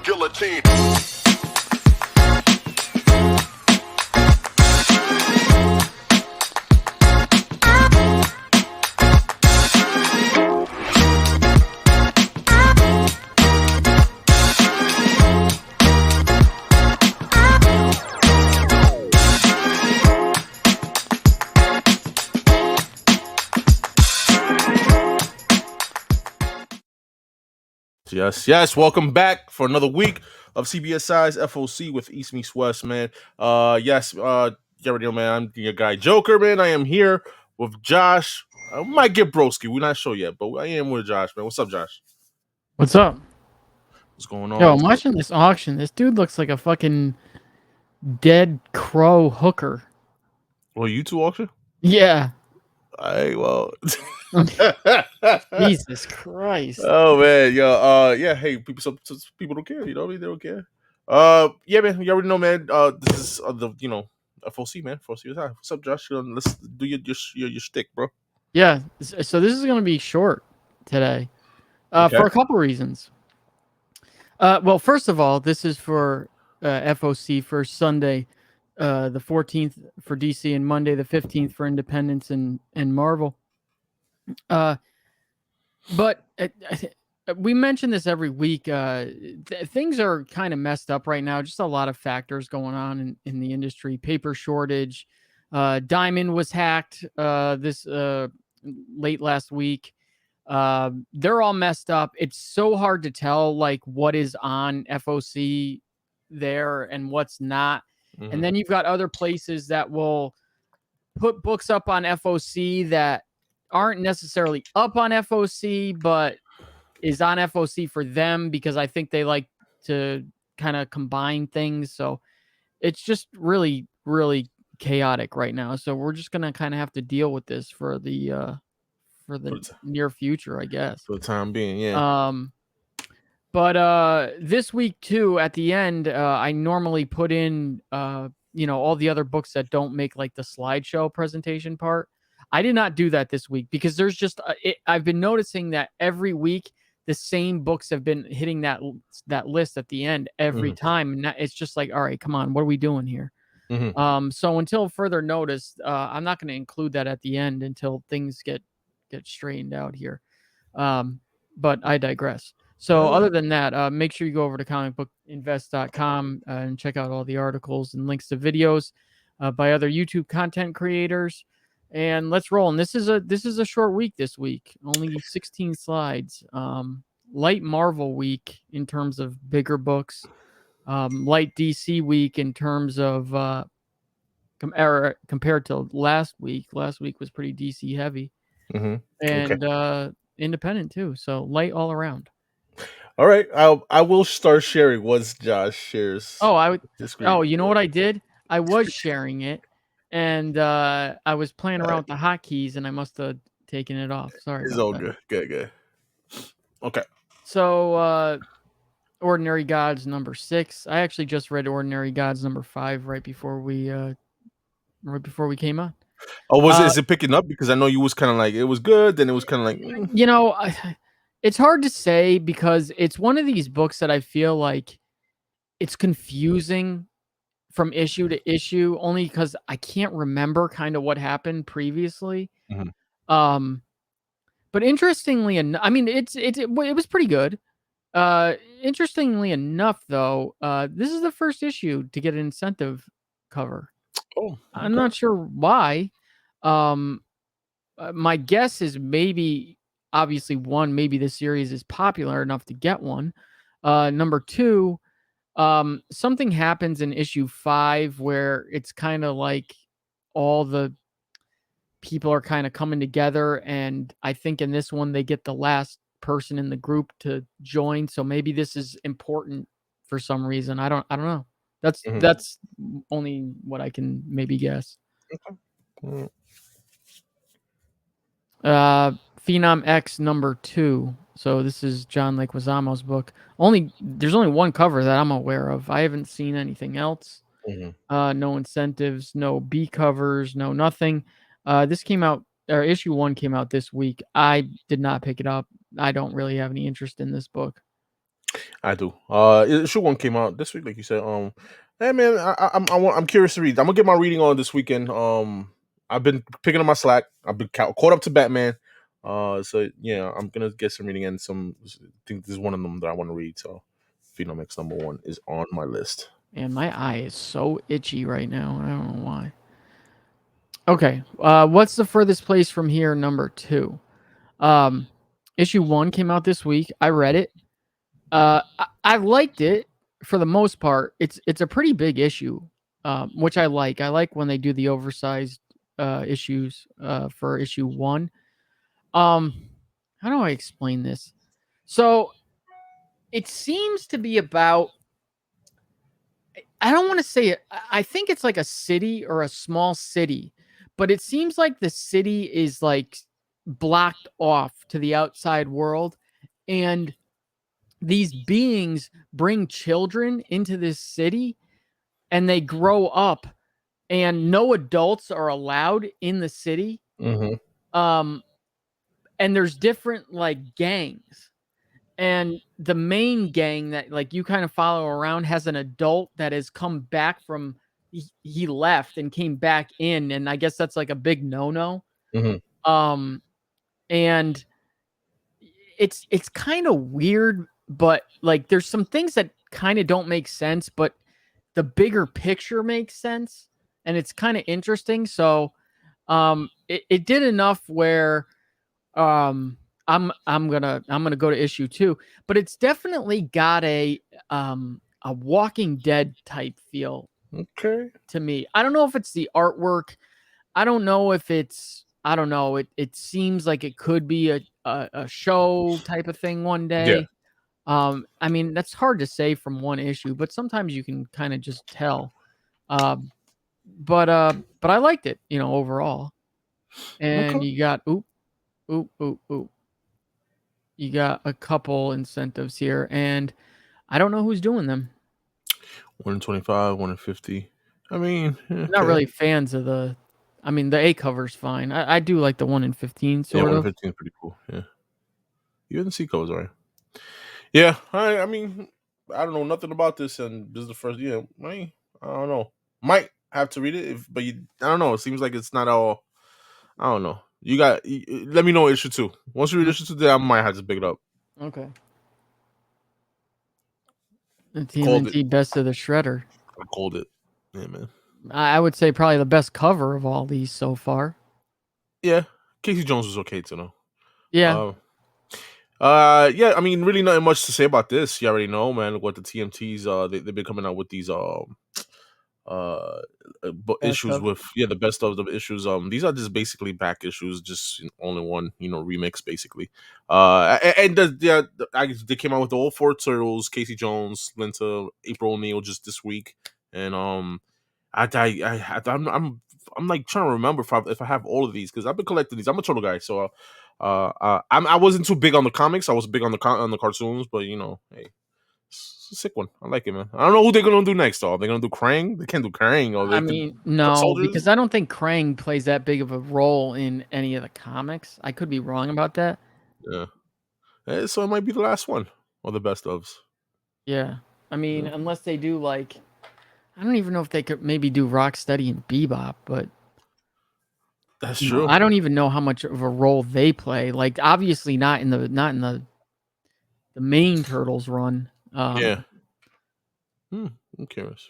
guillotine. Yes. Welcome back for another week of CBSI's FOC with East Meets West, man. You already know, man. I'm your guy Joker, man. I am here with Josh. I might get broski. We're not sure yet, but I am with Josh, man. What's up, Josh? What's up? What's going on? Yo, I'm watching this auction. This dude looks like a fucking dead crow hooker. Well, you two auction? Yeah. Jesus Christ. Oh man, yeah. Hey, people. Some people don't care. You know what I mean? They don't care. Yeah, man. You already know, man. This is the FOC, man. For CBSI. What's up, Josh? Let's do your shtick, bro. Yeah. So this is gonna be short today, for a couple reasons. Well, first of all, this is for FOC for Sunday, the 14th for DC, and Monday the 15th for Independence and Marvel. But we mention this every week. Things are kind of messed up right now. Just a lot of factors going on in the industry. Paper shortage. Diamond was hacked this late last week. They're all messed up. It's so hard to tell like what is on FOC there and what's not. Mm-hmm. And then you've got other places that will put books up on FOC that aren't necessarily up on FOC, but is on FOC for them because I think they like to kind of combine things. So it's just really, really chaotic right now. So we're just going to kind of have to deal with this for the near future, I guess. For the time being, yeah. But this week too, at the end, I normally put in, all the other books that don't make like the slideshow presentation part. I did not do that this week because there's just I've been noticing that every week the same books have been hitting that list at the end every time, and it's just like, all right, come on, what are we doing here? So until further notice, I'm not going to include that at the end until things get straightened out here. But I digress. So other than that, make sure you go over to comicbookinvest.com and check out all the articles and links to videos by other YouTube content creators. And let's roll. And this is a short week this week. Only 16 slides. Light Marvel week in terms of bigger books. Light DC week in terms of compared to last week. Last week was pretty DC heavy. And independent too. So light all around. All right. I will start sharing once Josh shares. You know what I did? I was sharing it. And I was playing around with the hotkeys, and I must have taken it off. Sorry. It's all good. Good. Okay. So, Ordinary Gods number 6. I actually just read Ordinary Gods number 5 right before we came on. Oh, is it picking up? Because I know you was kind of like it was good, then it was kind of like it's hard to say because it's one of these books that I feel like it's confusing from issue to issue, only because I can't remember kind of what happened previously. But interestingly enough, I mean, it was pretty good. Interestingly enough, though, this is the first issue to get an incentive cover. Oh, okay. I'm not sure why. My guess is obviously one, maybe the series is popular enough to get one. Number 2. Something happens in issue 5 where it's kind of like all the people are kind of coming together, and I think in this one they get the last person in the group to join. So maybe this is important for some reason. I don't know. That's only what I can maybe guess. Okay. Phenom X number 2. So this is John Leguizamo's book. There's only one cover that I'm aware of. I haven't seen anything else. No incentives, no B covers, no nothing. This came out, or issue 1 came out this week. I did not pick it up. I don't really have any interest in this book. I do. Issue 1 came out this week, like you said. Hey man, I'm curious to read. I'm gonna get my reading on this weekend. I've been picking up my slack. I've been caught up to Batman. So yeah, I'm gonna get some reading and some. I think this is one of them that I want to read. So, Phenom X #1 is on my list. And my eye is so itchy right now. I don't know why. Okay, what's the furthest place from here? #2. Issue 1 came out this week. I read it. I liked it for the most part. It's a pretty big issue, which I like. I like when they do the oversized issues for issue 1. How do I explain this? So it seems to be about, I don't want to say it. I think it's like a city or a small city, but it seems like the city is like blocked off to the outside world, and these beings bring children into this city, and they grow up, and no adults are allowed in the city. Mm-hmm. And there's different like gangs, and the main gang that like you kind of follow around has an adult that has come back from, he left and came back in, and I guess that's like a big no-no. Mm-hmm. And it's kind of weird, but like there's some things that kind of don't make sense, but the bigger picture makes sense, and it's kind of interesting. So it did enough where I'm gonna go to issue 2, but it's definitely got a Walking Dead type feel Okay. to me. I don't know if it's the artwork. I don't know if it's, I don't know. It seems like it could be a show type of thing one Yeah. day. I mean, that's hard to say from one issue, but sometimes you can kind of just tell. But I liked it, overall. And Okay. you got oop. You got a couple incentives here, and I don't know who's doing them. 1 in 25, 1 in 50. I mean, Not really fans of the. I mean, the A cover's fine. I do like the 1 in 15 Yeah, sort 1 in of. 15 is pretty cool. Yeah. Even the C codes, right? Yeah. I mean, I don't know nothing about this, and this is the first. Yeah. I don't know. Might have to read it, but I don't know. It seems like it's not all. I don't know. Let me know issue 2. Once you read issue 2, then I might have to pick it up. Okay. The Called it. TMNT Best of the Shredder. I called it. Yeah, man. I would say probably the best cover of all these so far. Yeah. Casey Jones was okay too, though. Yeah. Yeah, I mean, really nothing much to say about this. You already know, man, what the TMTs they've been coming out with these issues of. with the best of the issues. These are just basically back issues, just only one remix basically. They came out with all 4 turtles: Casey Jones, Linta, April O'Neil just this week, and I'm like trying to remember if I have all of these, because I've been collecting these. I'm a turtle guy, so I wasn't too big on the comics. I was big on the cartoons, but hey, it's a sick one. I like it, man. I don't know who they're gonna do next, though. They're gonna do Krang. They can't do Krang, or I they could mean, foot no, soldiers. because I don't think Krang plays that big of a role in any of the comics. I could be wrong about that. Yeah, so it might be the last one or the best ofs. Yeah. I mean, Yeah. unless they do like, I don't even know if they could maybe do Rocksteady and Bebop, but That's true. I don't even know how much of a role they play. Like, obviously not in the main Turtles run. Yeah. I'm curious.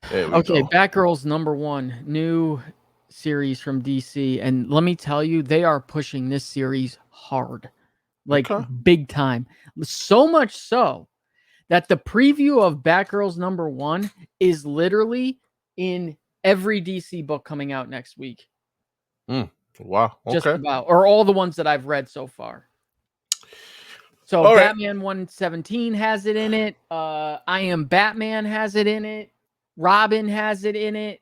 There we Okay, go. Batgirl's #1 new series from DC, and let me tell you, they are pushing this series hard, like Okay. big time. So much so that the preview of Batgirl's #1 is literally in every DC book coming out next week. Wow. Just Okay. about, or all the ones that I've read so far. So All right. Batman 117 has it in it. I Am Batman has it in it. Robin has it in it.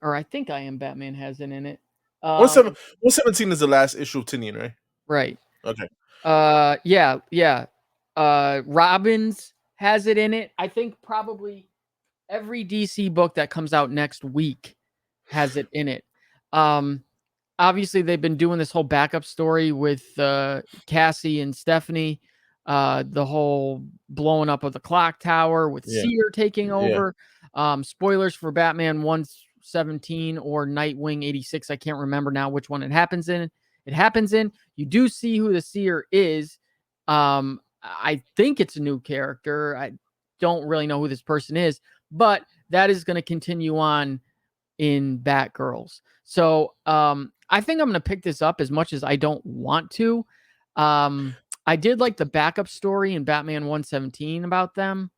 Or I think I Am Batman has it in it. 117 is the last issue of Tinian, right? Right. Okay. Yeah. Robin's has it in it. I think probably every DC book that comes out next week has it in it. Obviously they've been doing this whole backup story with Cassie and Stephanie. the whole blowing up of the clock tower with Yeah. Seer taking Yeah. over. Spoilers for Batman 117 or Nightwing 86. I can't remember now which one it happens in. You do see who the Seer is. I think it's a new character. I don't really know who this person is, but that is going to continue on in Batgirls. So I think I'm going to pick this up as much as I don't want to. I did like the backup story in Batman 117 about them.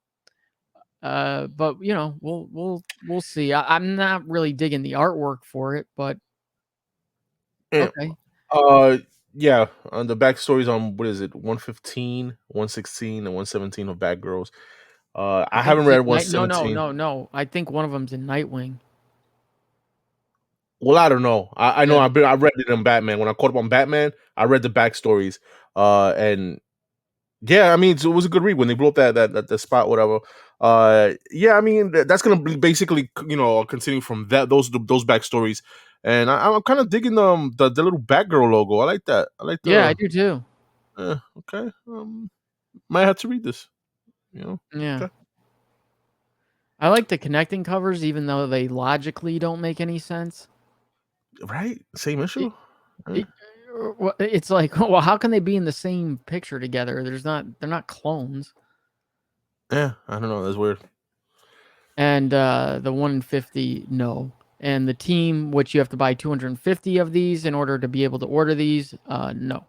But you know, we'll see. I'm not really digging the artwork for it, but Yeah. okay. Yeah, on the backstories on what is it, 115, 116, and 117 of Batgirls. I I think haven't is it read no, 117. no. I think one of them's in Nightwing. Well, I don't know. I know Yeah. I read it in Batman. When I caught up on Batman, I read the backstories. And yeah, I mean, it was a good read when they blew up that spot, whatever. Yeah, I mean, that's gonna be basically, continue from those backstories. And I'm kind of digging the little Batgirl logo. I like that. I like Yeah, I the. do too. Okay. Might have to read this. Yeah. Okay. I like the connecting covers, even though they logically don't make any sense. Right? Same issue? It's like, well, how can they be in the same picture together? They're not clones. Yeah, I don't know. That's weird. And the 1 in 50, no. And the team, which you have to buy 250 of these in order to be able to order these, no.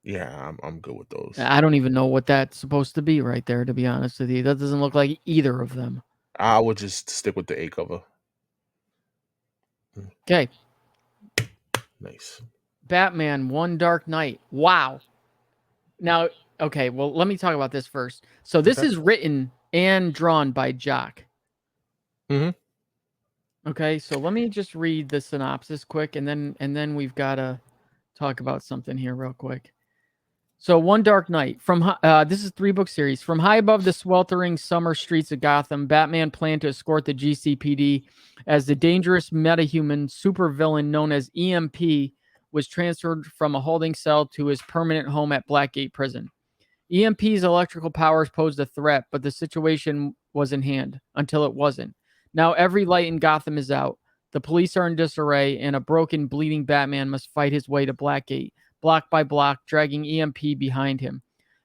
Yeah, I'm good with those. I don't even know what that's supposed to be right there, to be honest with you. That doesn't look like either of them. I would just stick with the A cover. Okay. Nice. Batman, One Dark Knight. Wow. Now, okay, well, let me talk about this first. So this is written and drawn by Jock. Mm-hmm. Okay, so let me just read the synopsis quick, and then we've got to talk about something here real quick. So, One Dark Knight. This is a 3-book series. From high above the sweltering summer streets of Gotham, Batman planned to escort the GCPD as the dangerous metahuman supervillain known as EMP was transferred from a holding cell to his permanent home at Blackgate Prison. EMP's electrical powers posed a threat, but the situation was in hand until it wasn't. Now every light in Gotham is out. The police are in disarray, and a broken, bleeding Batman must fight his way to Blackgate, block by block, dragging EMP behind him.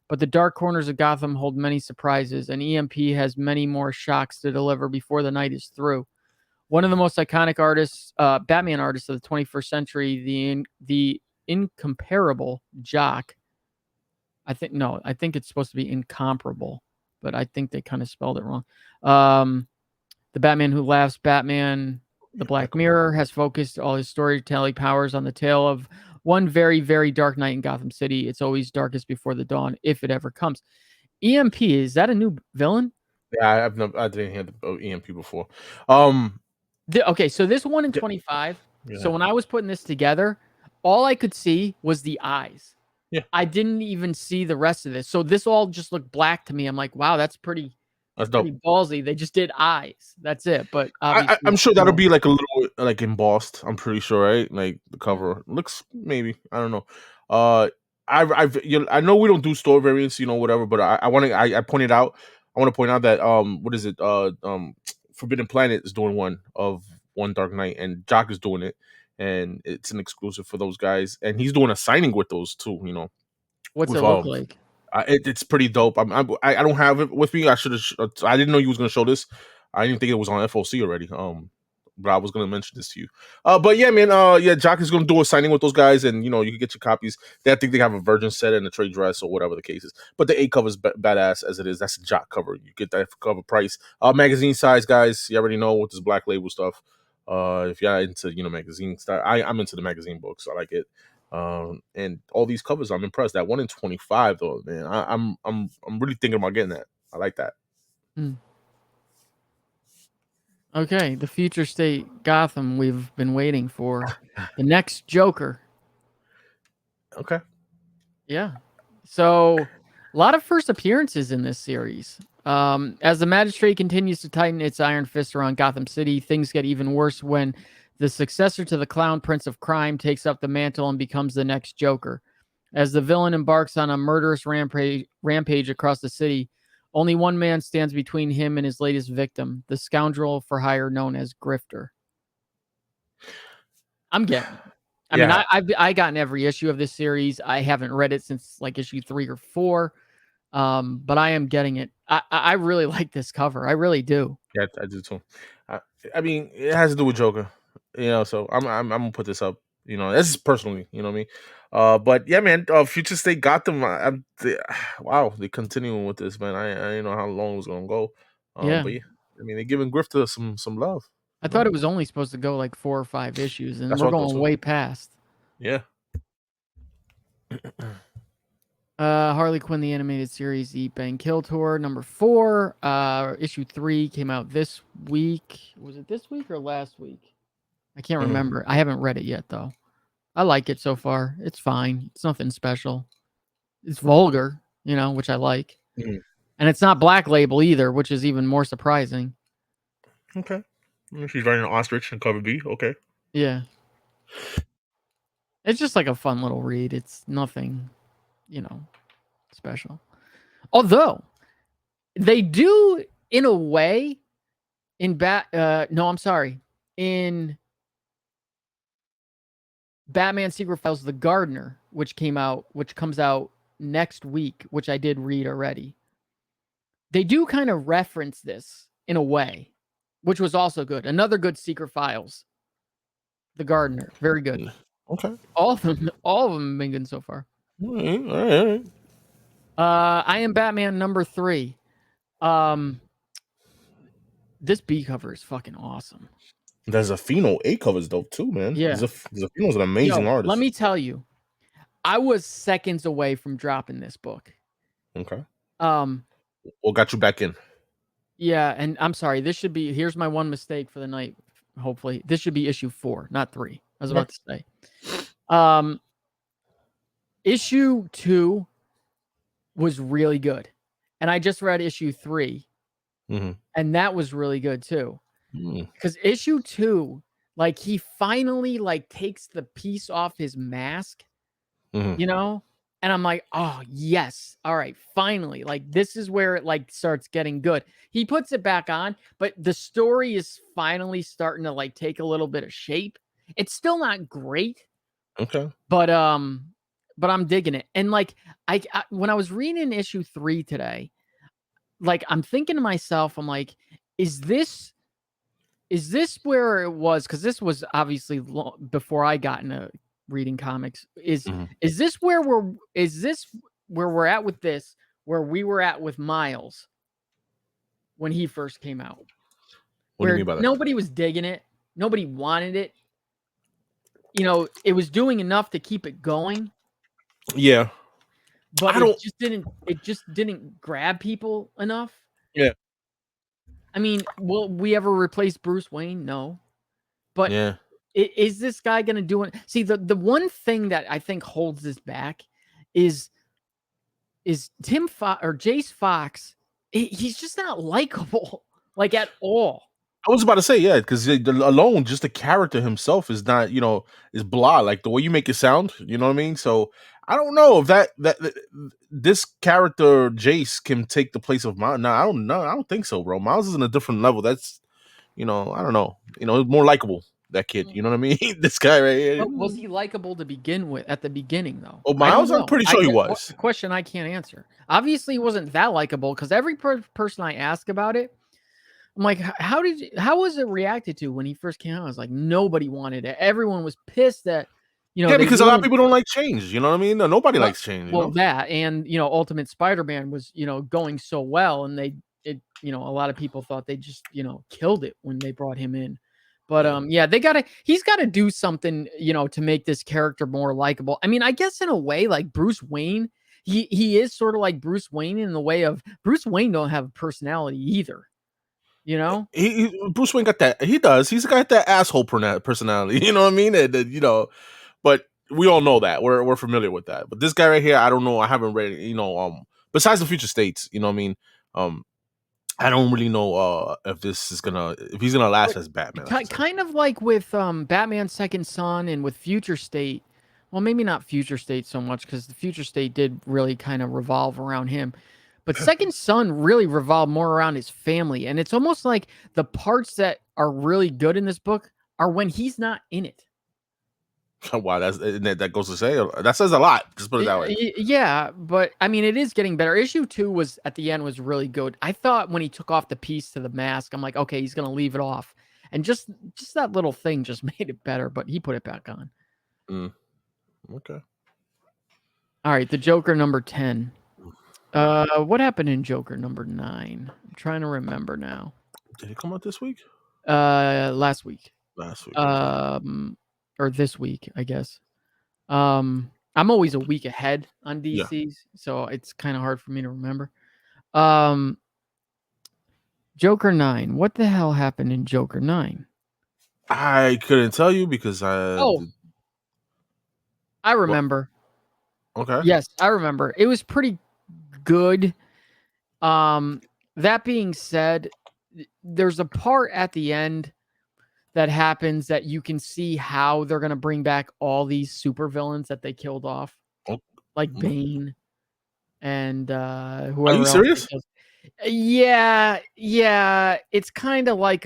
But the dark corners of Gotham hold many surprises, and EMP has many more shocks to deliver before the night is through. One of the most iconic artists, Batman artists of the 21st century, the incomparable Jock. I think it's supposed to be incomparable, but I think they kind of spelled it wrong. The Batman Who Laughs, Batman, the Black Mirror, has focused all his storytelling powers on the tale of one very, very dark night in Gotham City. It's always darkest before the dawn, if it ever comes. EMP, is that a new villain? Yeah, I didn't hear the EMP before. Okay, so this 1 in 25. Yeah. So when I was putting this together, all I could see was the eyes. Yeah. I didn't even see the rest of this. So this all just looked black to me. I'm like, wow, that's pretty ballsy. They just did eyes. That's it. But obviously, I'm sure that'll be like a little like embossed. I'm pretty sure, right? Like the cover looks maybe. I don't know. I know we don't do store variants, whatever. But I pointed out. I want to point out that what is it? Forbidden Planet is doing one of One Dark Knight, and Jock is doing it, and it's an exclusive for those guys. And he's doing a signing with those too. What's it look like? It's pretty dope. I don't have it with me. I should have. I didn't know you was gonna show this. I didn't think it was on FOC already. But I was gonna mention this to you. But yeah, man. Yeah, Jock is gonna do a signing with those guys, and you can get your copies. I think they have a Virgin set and a trade dress or whatever the case is. But the A cover is badass as it is. That's a Jock cover. You get that cover price. Magazine size, guys. You already know with this black label stuff. If you're into magazine stuff, I'm into the magazine books. I like it. And all these covers, I'm impressed. That 1 in 25, though, man. I'm really thinking about getting that. I like that. Okay, the future state Gotham we've been waiting for. The next Joker. Okay. Yeah. So a lot of first appearances in this series. As the magistrate continues to tighten its iron fist around Gotham City, things get even worse when the successor to the Clown Prince of Crime takes up the mantle and becomes the next Joker. As the villain embarks on a murderous rampage across the city, only one man stands between him and his latest victim, the scoundrel for hire known as Grifter. I'm getting it. I mean, I've gotten every issue of this series. I haven't read it since like issue 3 or 4, but I am getting it. I really like this cover. I really do. Yeah, I do too. I mean, it has to do with Joker, So I'm gonna put this up. This is personally, you know what I mean. But yeah, man. Future State Gotham. Wow, they continuing with this, man. I didn't know how long it was gonna go. Yeah. But yeah, I mean, they're giving Grifter some love. I thought it was only supposed to go like 4 or 5 issues, and That's we're what I thought going too. way past. Yeah. Harley Quinn the Animated Series Eat Bang Kill Tour number 4. Issue 3 came out this week. Was it this week or last week? I can't remember. I haven't read it yet though. I like it so far. It's fine. It's nothing special. It's vulgar, which I like. Mhm. And it's not Black Label either, which is even more surprising. Okay. She's riding an ostrich in cover B. Okay. Yeah. It's just like a fun little read. It's nothing, special. Although they do, in a way, in Batman Secret Files The Gardener, which comes out next week, which I did read already. They do kind of reference this in a way, which was also good. Another good Secret Files. The Gardener, very good. Okay. All of them have been good so far. All right. I Am Batman number 3. This B cover is fucking awesome. There's a Pheno A covers dope too, man. Yeah. Zafino's an amazing artist. Let me tell you, I was seconds away from dropping this book. Okay. What got you back in? Yeah, and I'm sorry. Here's my one mistake for the night. Hopefully, this should be issue 4, not 3. I was about to say. Issue 2 was really good, and I just read issue 3, and that was really good too. Because issue 2, like he finally like takes the piece off his mask, and I'm like, oh yes, all right, finally, like this is where it like starts getting good. He puts it back on, but the story is finally starting to like take a little bit of shape. It's still not great, okay, but I'm digging it. And like I when I was reading issue 3 today, like I'm thinking to myself, I'm like, is this where it was? Because this was obviously before I got into reading comics. Is this where we're at with this? Where we were at with Miles when he first came out? What do you mean by that? Nobody was digging it. Nobody wanted it. It was doing enough to keep it going. Yeah, but it just didn't grab people enough. Yeah. I mean, will we ever replace Bruce Wayne? No. But yeah, is this guy going to do it? See, the one thing that I think holds this back is Tim or Jace Fox. He's just not likable, like at all. I was about to say, yeah, because alone, just the character himself is not, is blah. Like the way you make it sound, you know what I mean? So I don't know if that this character Jace can take the place of Miles. No, I don't know. I don't think so, bro. Miles is in a different level. That's, I don't know. More likable. That kid, you know what I mean? This guy right here. But was he likable to begin with at the beginning, though? Oh, Miles, I'm pretty sure he was. Question I can't answer. Obviously, he wasn't that likable because every person I ask about it, I'm like, how was it reacted to when he first came out? I was like, nobody wanted it. Everyone was pissed that, yeah, because a lot of people don't like change. You know what I mean? No, nobody likes change. That and Ultimate Spider-Man was going so well, and a lot of people thought they just killed it when they brought him in. But yeah, he's gotta do something to make this character more likable. I mean, I guess in a way, like Bruce Wayne, he is sort of like Bruce Wayne in the way of Bruce Wayne don't have a personality either. Bruce Wayne got that. He does. He's got that asshole personality. You know what I mean? And but we all know that. We're familiar with that. But this guy right here, I don't know. I haven't read. Besides the Future States, you know what I mean? I don't really know if he's gonna last as Batman. Kind of like with Batman Second Son and with Future State. Well, maybe not Future State so much because the Future State did really kind of revolve around him. But Second Son really revolved more around his family. And it's almost like the parts that are really good in this book are when he's not in it. Wow, that goes to say that says a lot. Just put it that way. Yeah, but I mean, it is getting better. Issue 2 was at the end was really good. I thought when he took off the piece to the mask, I'm like, okay, he's gonna leave it off, and just that little thing just made it better. But he put it back on. Okay. All right, the Joker number 10. What happened in Joker number 9? I'm trying to remember now. Did it come out this week? Last week. Last week. Or this week, I guess. I'm always a week ahead on DCs, so it's kind of hard for me to remember. Joker 9. What the hell happened in Joker 9? I couldn't tell you because I remember. What? Okay. Yes, I remember. It was pretty good. That being said, there's a part at the end that happens that you can see how they're going to bring back all these supervillains that they killed off, like Bane and whoever. Are you serious? Yeah. It's kind of like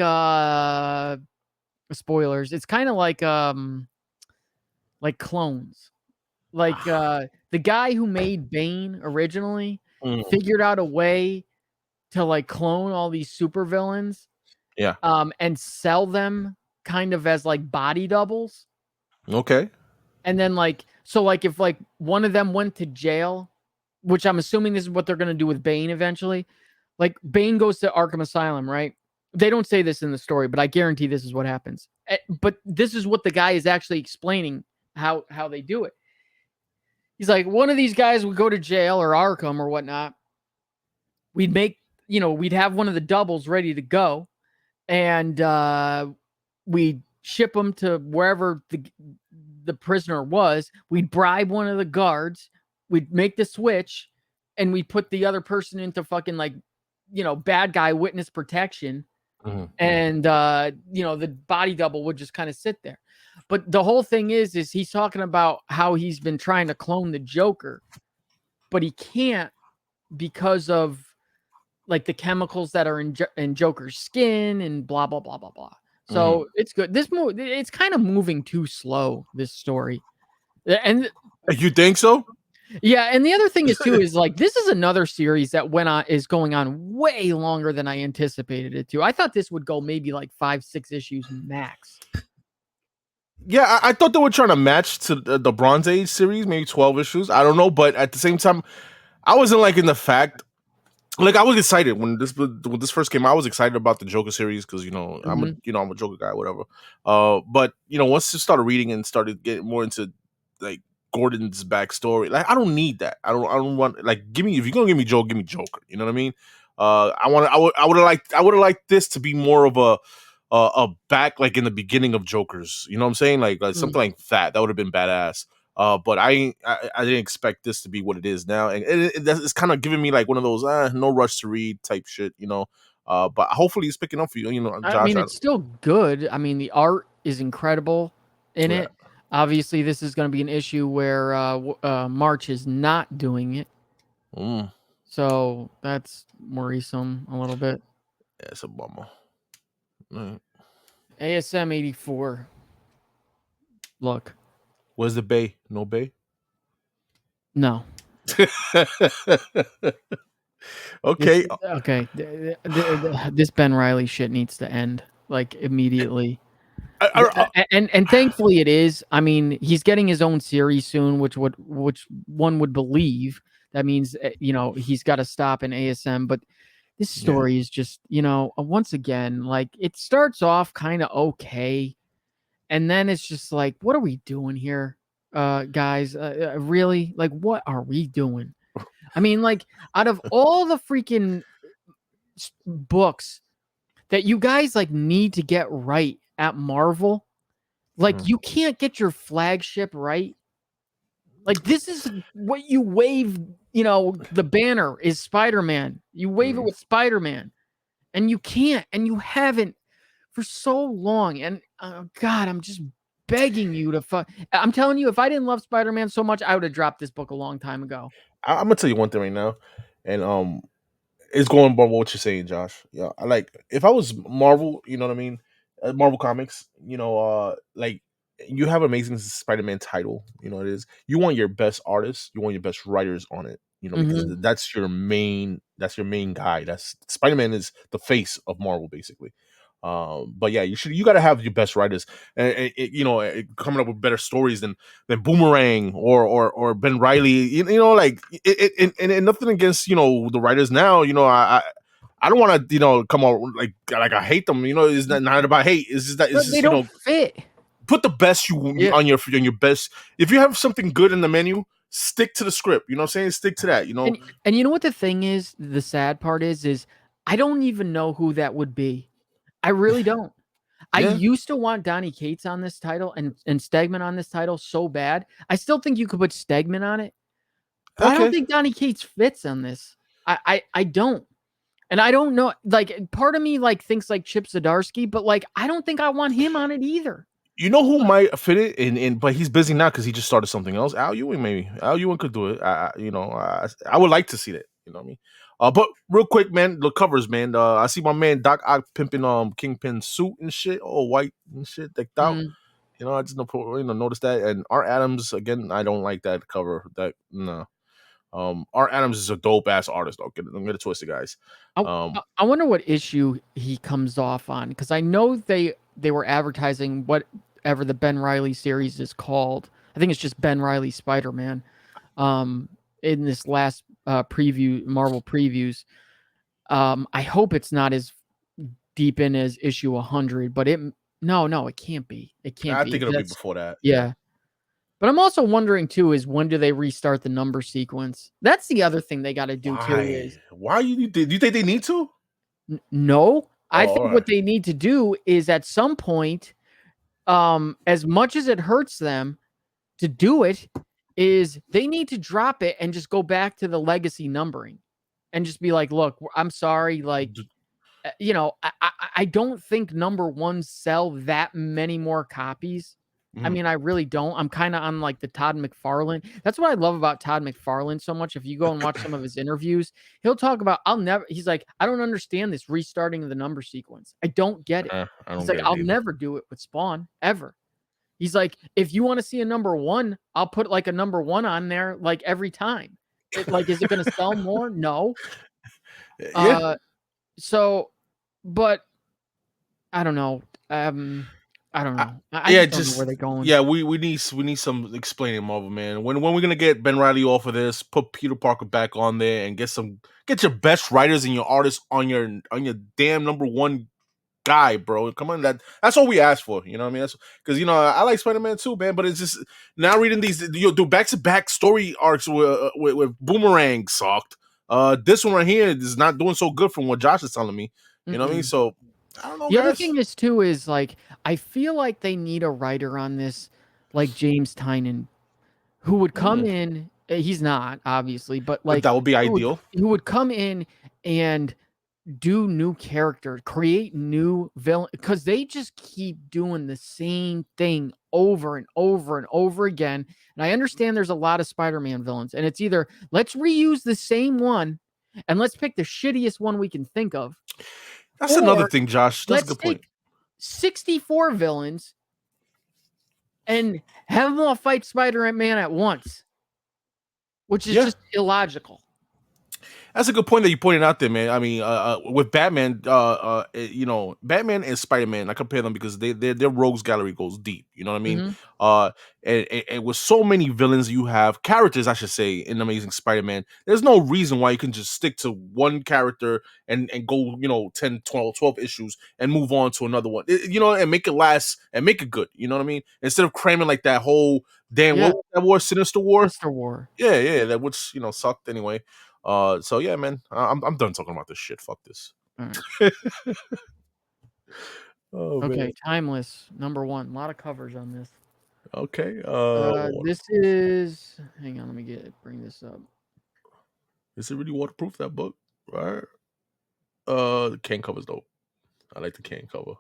spoilers. It's kind of like clones. Like the guy who made Bane originally figured out a way to like clone all these supervillains. Yeah. And sell them kind of as like body doubles. Okay. And then like, so like if like one of them went to jail, which I'm assuming this is what they're going to do with Bane eventually. Like Bane goes to Arkham Asylum, right? They don't say this in the story, but I guarantee this is what happens. But this is what the guy is actually explaining how they do it. He's like, one of these guys would go to jail or Arkham or whatnot. We'd have one of the doubles ready to go. And we'd ship them to wherever the prisoner was. We'd bribe one of the guards. We'd make the switch, and we'd put the other person into fucking like, bad guy witness protection. And the body double would just kind of sit there. But the whole thing is he's talking about how he's been trying to clone the Joker, but he can't because of like the chemicals that are in Joker's skin and blah, blah, blah, blah, blah. So it's good. It's kind of moving too slow, this story. And you think so? Yeah. And the other thing is too, is like, this is another series that is going on way longer than I anticipated it to. I thought this would go maybe like 5-6 issues max. Yeah, I thought they were trying to match to the Bronze Age series, maybe 12 issues. I don't know, but at the same time, I wasn't liking the fact. Like I was excited when this first came out. I was excited about the Joker series because I'm a Joker guy, whatever. But once you started reading and started getting more into like Gordon's backstory, like I don't need that. I don't want like if you're gonna give me Joker, give me Joker. You know what I mean? I would have liked this to be more of a back like in the beginning of Joker's. You know what I'm saying? Like something like that. That would have been badass. But I didn't expect this to be what it is now, and it's kind of giving me like one of those no rush to read type shit, But hopefully it's picking up for you, Josh. I mean, it's still good. I mean, the art is incredible in it. Obviously, this is going to be an issue where March is not doing it, so that's worrisome a little bit. Yeah, it's a bummer. ASM 84. Look. Where's the Bay? No Bay? No. Okay. This Ben Reilly shit needs to end like immediately. And thankfully it is. I mean, he's getting his own series soon, which one would believe. That means he's got to stop in ASM. But this story is just once again, like it starts off kind of okay. And then it's just like, what are we doing here, guys? Really? Like, what are we doing? I mean, like, out of all the freaking books that you guys like need to get right at Marvel, like you can't get your flagship right. Like, this is what you wave, the banner is Spider-Man. You wave it with Spider-Man, and you can't, and you haven't for so long. And God, I'm just begging you to I'm telling you, if I didn't love Spider-Man so much, I would have dropped this book a long time ago. I'm gonna tell you one thing right now, and it's going by what you're saying, Josh. Yeah, I like if I was Marvel, you know what I mean, Marvel Comics, like you have Amazing Spider-Man title, you know it is. You want your best artists, you want your best writers on it, because Mhm. that's your main guy. That's Spider-Man is the face of Marvel, basically. But yeah, you got to have your best writers, and coming up with better stories than Boomerang or Ben Reilly. Like and nothing against the writers now. I don't want to come out like I hate them. It's not about hate. It's just that it's But they just don't fit. put the best you Yeah. on your best. If you have something good in the menu, stick to the script. You know what I'm saying? Stick to that. And you know what the thing is? The sad part is I don't even know who that would be. I really don't. I Yeah. used to want Donny Cates on this title and Stegman on this title so bad. I still think you could put Stegman on it, but I don't Okay. think Donny Cates fits on this. I don't. And I don't know, like, part of me like thinks like Chip Zdarsky, but like I don't think I want him on it either. You know who might fit it in, but he's busy now because he just started something else. Al Ewing, maybe Al Ewing could do it. I would like to see that. You know what I mean? But real quick, man, the covers, man. I see my man Doc Ock pimping Kingpin suit and shit, all white and shit, decked out. Mm. I just noticed that. And Art Adams again, I don't like that cover. That no. Art Adams is a dope ass artist. Don't get it twisted, guys. I Um, I wonder what issue he comes off on, because I know they were advertising whatever the Ben Reilly series is called. I think it's just Ben Reilly Spider-Man. In this last preview, Marvel previews. I hope it's not as deep in as issue 100, but no, it can't be. It can't I be. think it'll be That's before that. Yeah. yeah. But I'm also wondering too is when do they restart the number sequence? That's the other thing they got to do too Why? is Why do you think they need to? no. Oh, I all think right. what they need to do is at some point, as much as it hurts them to do it, is they need to drop it and just go back to the legacy numbering and just be like, look, I'm sorry, like I don't think number ones sell that many more copies. I Mhm. mean, I really don't. I'm kind of on like the Todd McFarlane. That's what I love about Todd McFarlane so much. If you go and watch some of his interviews, he'll talk about he's like, I don't understand this restarting of the number sequence. I don't get it. I He's don't like, get it I'll either. never do it with Spawn ever. He's like, if you want to see a number one, I'll put like a number one on there like every time. Is it going to sell more? No. Yeah. Uh, so, but I don't know. I don't I, know. I yeah, just don't know where just they're going. yeah, we need some explaining, Marvel man. When we're gonna get Ben Riley off of this, put Peter Parker back on there, and get your best writers and your artists on your damn number one guy, bro. Come on, that's all we asked for. You know what I mean? That's because I like Spider Man too, man. But it's just now reading these do back to back story arcs with Boomerang sucked. This one right here is not doing so good from what Josh is telling me. You know what I mean? Mm-mm. So I don't know, The other guys. thing is too is like I feel like they need a writer on this, like James Tynion, who would come Mm, in. He's not obviously, but but like that would be ideal. who would come in and do new characters, create new villain, because they just keep doing the same thing over and over and over again. And I understand there's a lot of Spider-Man villains, and it's either let's reuse the same one and let's pick the shittiest one we can think of, That's another or thing, Josh. That's a let's good point. take 64 villains and have them all fight Spider-Man at once, which is Yeah. just illogical. That's a good point that you pointed out there, man. I mean, with Batman, Batman and Spider Man, I compare them because their rogues gallery goes deep. You know what I mean? Mhm. Uh, and with so many villains you have, characters, I should say, in Amazing Spider Man, there's no reason why you can just stick to one character and go, 10, 12 issues and move on to another one, and make it last and make it good. You know what I mean? Instead of cramming like that whole damn, Yeah, what was that war, Sinister War? Sinister War. Yeah, that which sucked anyway. So yeah, man, I'm done talking about this shit. Fuck this. All right. Oh man. Okay, Timeless, number 1. A lot of covers on this. Okay. This is hang on, let me bring this up. Is it really waterproof, that book? Right. The can cover's dope. I like the can cover.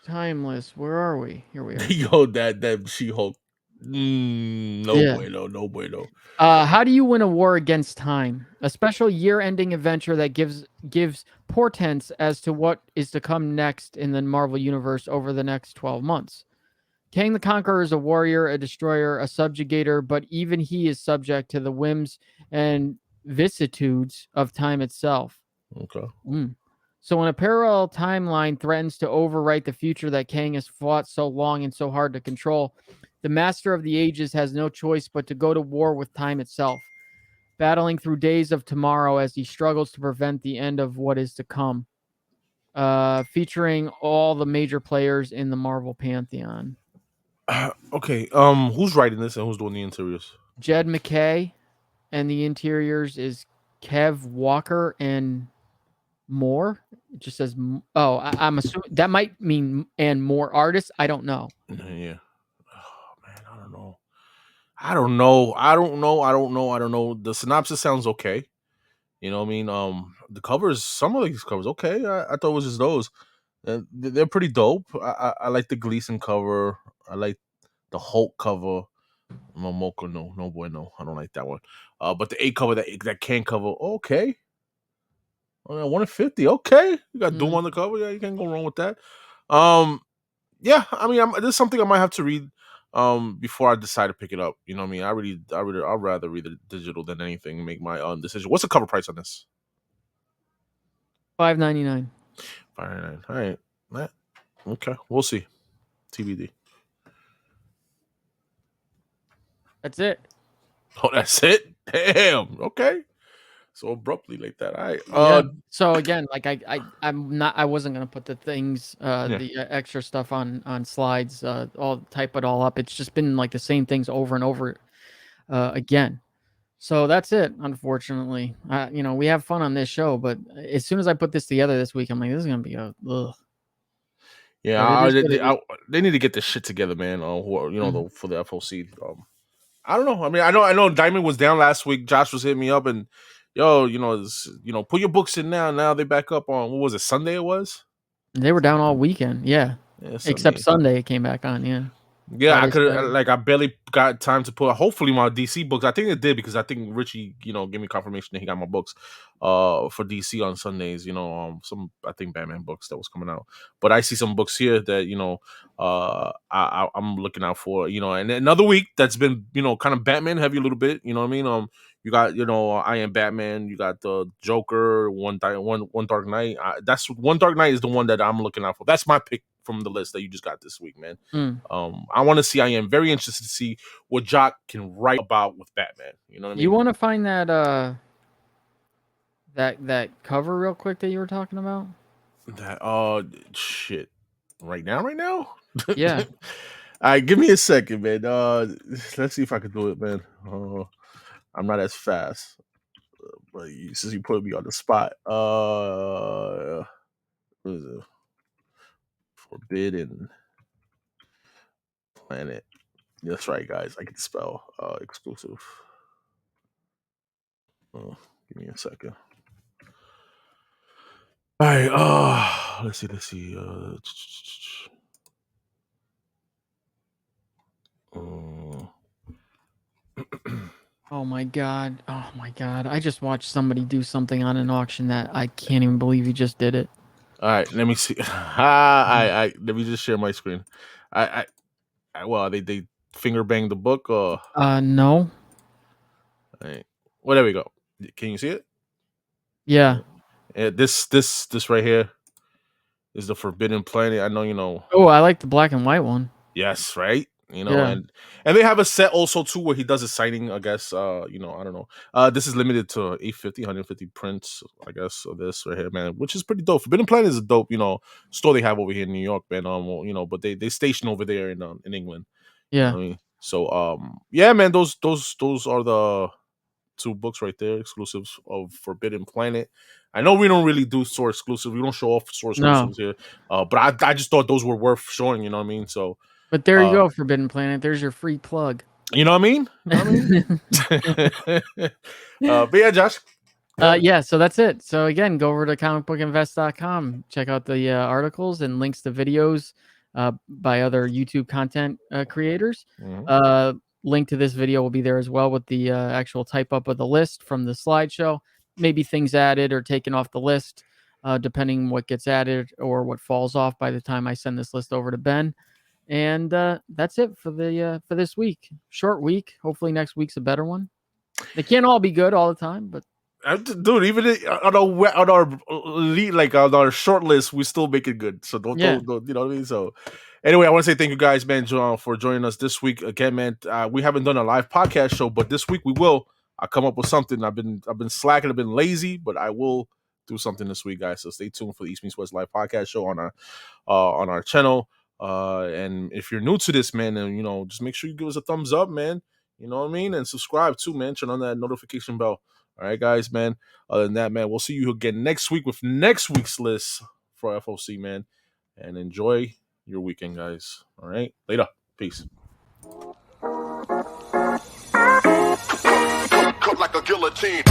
Timeless. Where are we? Here we are. Yo, that She-Hulk. No Yeah. bueno, no bueno. How do you win a war against time? A special year-ending adventure that gives portents as to what is to come next in the Marvel Universe over the next 12 months. Kang the Conqueror is a warrior, a destroyer, a subjugator, but even he is subject to the whims and vicissitudes of time itself. Okay. So when a parallel timeline threatens to overwrite the future that Kang has fought so long and so hard to control, the Master of the Ages has no choice but to go to war with time itself, battling through days of tomorrow as he struggles to prevent the end of what is to come. Featuring all the major players in the Marvel Pantheon. Okay. Who's writing this and who's doing the interiors? Jed McKay, and the interiors is Kev Walker and more. It just says, I'm assuming that might mean and more artists. I don't know. Yeah. Oh man, I don't know. The synopsis sounds okay. You know what I mean? The covers, some of these covers, okay. I thought it was just those. They're pretty dope. I like the Gleason cover. I like the Hulk cover. Momoko, no bueno. I don't like that one. But the 8 cover, that can cover, okay. 150, okay. You got Doom on the cover. Yeah, you can't go wrong with that. Yeah, I mean, there's something I might have to read before I decide to pick it up. You know what I mean? I'd rather read the digital than anything. Make my own decision. What's the cover price on this? $5.99. $5.99. All right. Okay, we'll see. TBD. That's it. Oh, that's it. Damn. Okay. So abruptly like that. All right. Yeah. So again, like I wasn't gonna put the things, Yeah. the extra stuff on slides, all type it all up. It's just been like the same things over and over again. So that's it. Unfortunately, we have fun on this show, but as soon as I put this together this week, I'm like, this is gonna be a ugh. Yeah, they need to get this shit together, man. For the FOC. I don't know. I mean, I know Diamond was down last week. Josh was hitting me up and put your books in now. Now they back up on, what was it, Sunday it was? They were down all weekend, yeah. Except Sunday it came back on, yeah. Yeah, I could I barely got time to put hopefully my DC books. I think it did because I think Richie, gave me confirmation that he got my books for DC on Sundays, some I think Batman books that was coming out. But I see some books here that, I'm looking out for, and another week that's been, kind of Batman heavy a little bit, you know what I mean? You got, I Am Batman, you got the Joker, One Dark Knight. That's One Dark Knight is the one that I'm looking out for. That's my pick from the list that you just got this week, man. I want to see. I am very interested to see what Jock can write about with Batman. You know what I mean? You want to find that that cover real quick that you were talking about? That shit. Right now? Yeah. All right, give me a second, man. Let's see if I can do it, man. I'm not as fast, but since you put me on the spot, what is it? Forbidden Planet. That's right, guys. I can spell exclusive. Give me a second. All right. Let's see. Oh my god. I just watched somebody do something on an auction that I can't even believe he just did it. All right, let me see. Let me just share my screen. Well, they finger bang the book or no. All right. Well, there we go. Can you see it? Yeah. This right here is the Forbidden Planet. I know. Oh, I like the black and white one. Yes, right. Yeah. And they have a set also too where he does a signing. I guess. I don't know. This is limited to 150 prints. I guess of this right here, man, which is pretty dope. Forbidden Planet is a dope, store they have over here in New York, man. But they station over there in England. Yeah. You know what I mean? So yeah, man, those are the 2 books right there, exclusives of Forbidden Planet. I know we don't really do store exclusives. We don't show off store exclusives here. But I just thought those were worth showing, you know what I mean? So but there you go, Forbidden Planet. There's your free plug. You know what I mean? But yeah, Josh. Yeah, so that's it. So again, go over to comicbookinvest.com, check out the articles and links to videos by other YouTube content creators. Mhm. Link to this video will be there as well with the actual type up of the list from the slideshow. Maybe things added or taken off the list, depending what gets added or what falls off by the time I send this list over to Ben. And that's it for this week. Short week. Hopefully next week's a better one. They can't all be good all the time, but Dude, even on our lead, like on our short list, we still make it good. So don't, Yeah. you know what I mean? So anyway, I want to say thank you guys, man, for joining us this week again, man. We haven't done a live podcast show, but this week we will. I'll come up with something. I've been slacking, I've been lazy, but I will do something this week, guys. So stay tuned for the East Meets West live podcast show on our channel. And if you're new to this, man, then just make sure you give us a thumbs up, man. You know what I mean? And subscribe too, man. Turn on that notification bell. All right, guys, man. Other than that, man, we'll see you again next week with next week's list for FOC, man. And enjoy your weekend, guys. All right, later. Peace. Cut like a guillotine.